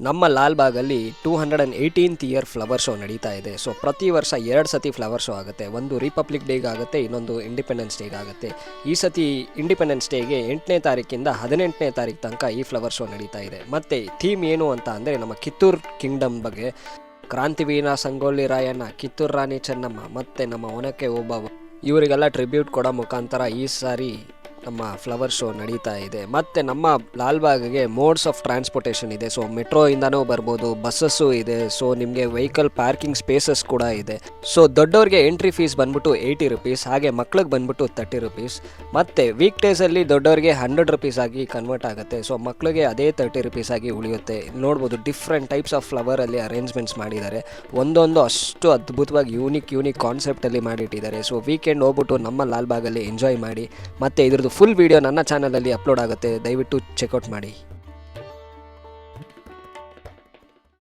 ನಮ್ಮ ಲಾಲ್ಬಾಗಲ್ಲಿ 218th year flower show ನಡೀತಾ ಇದೆ. ಸೊ ಪ್ರತಿ ವರ್ಷ 2 ಸತಿ ಫ್ಲವರ್ ಶೋ ಆಗುತ್ತೆ. ಒಂದು ರಿಪಬ್ಲಿಕ್ ಡೇಗೆ ಆಗುತ್ತೆ, ಇನ್ನೊಂದು ಇಂಡಿಪೆಂಡೆನ್ಸ್ ಡೇಗೆ ಆಗುತ್ತೆ. ಈ ಸತಿ ಇಂಡಿಪೆಂಡೆನ್ಸ್ ಡೇಗೆ 8ನೇ ತಾರೀಕಿಂದ 18ನೇ ತಾರೀಕು ತನಕ ಈ ಫ್ಲವರ್ ಶೋ ನಡೀತಾ ಇದೆ. ಮತ್ತು ಥೀಮ್ ಏನು ಅಂತ ಅಂದರೆ ನಮ್ಮ ಕಿತ್ತೂರು ಕಿಂಗ್ಡಮ್ ಬಗ್ಗೆ, ಕ್ರಾಂತಿವೀರ ಸಂಗೊಳ್ಳಿ ರಾಯಣ್ಣ, ಕಿತ್ತೂರು ರಾಣಿ ಚೆನ್ನಮ್ಮ ಮತ್ತು ನಮ್ಮ ಒನಕೆ ಓಬವ್ವ ಇವರಿಗೆಲ್ಲ ಟ್ರಿಬ್ಯೂಟ್ ಕೊಡೋ ಮುಖಾಂತರ ಈ ಸಾರಿ ನಮ್ಮ ಫ್ಲವರ್ ಶೋ ನಡೀತಾ ಇದೆ. ಮತ್ತು ನಮ್ಮ ಲಾಲ್ಬಾಗ್ಗೆ ಮೋಡ್ಸ್ ಆಫ್ ಟ್ರಾನ್ಸ್ಪೋರ್ಟೇಷನ್ ಇದೆ. ಸೊ ಮೆಟ್ರೋಯಿಂದನೂ ಬರ್ಬೋದು, ಬಸ್ಸಸ್ಸು ಇದೆ. ಸೊ ನಿಮಗೆ ವೆಹಿಕಲ್ ಪಾರ್ಕಿಂಗ್ ಸ್ಪೇಸಸ್ ಕೂಡ ಇದೆ. ಸೊ ದೊಡ್ಡವ್ರಿಗೆ ಎಂಟ್ರಿ ಫೀಸ್ ಬಂದ್ಬಿಟ್ಟು 80 ರುಪೀಸ್, ಹಾಗೆ ಮಕ್ಳಿಗೆ ಬಂದ್ಬಿಟ್ಟು 30 ರುಪೀಸ್. ಮತ್ತು ವೀಕ್ ಡೇಸಲ್ಲಿ ದೊಡ್ಡವ್ರಿಗೆ 100 ರುಪೀಸ್ ಆಗಿ ಕನ್ವರ್ಟ್ ಆಗುತ್ತೆ. ಸೊ ಮಕ್ಳಿಗೆ ಅದೇ 30 ರುಪೀಸ್ ಆಗಿ ಉಳಿಯುತ್ತೆ. ನೋಡ್ಬೋದು ಡಿಫ್ರೆಂಟ್ ಟೈಪ್ಸ್ ಆಫ್ ಫ್ಲವರಲ್ಲಿ ಅರೇಂಜ್ಮೆಂಟ್ಸ್ ಮಾಡಿದ್ದಾರೆ. ಒಂದೊಂದು ಅಷ್ಟು ಅದ್ಭುತವಾಗಿ ಯೂನಿಕ್ ಕಾನ್ಸೆಪ್ಟಲ್ಲಿ ಮಾಡಿಟ್ಟಿದ್ದಾರೆ. ಸೊ ವೀಕೆಂಡ್ ಹೋಗ್ಬಿಟ್ಟು ನಮ್ಮ ಲಾಲ್ಬಾಗಲ್ಲಿ ಎಂಜಾಯ್ ಮಾಡಿ. ಮತ್ತು ಇದ್ರದ್ದು ಫುಲ್ ವಿಡಿಯೋ ನನ್ನ ಚಾನಲಲ್ಲಿ ಅಪ್ಲೋಡ್ ಆಗುತ್ತೆ, ದಯವಿಟ್ಟು ಚೆಕ್ಔಟ್ ಮಾಡಿ.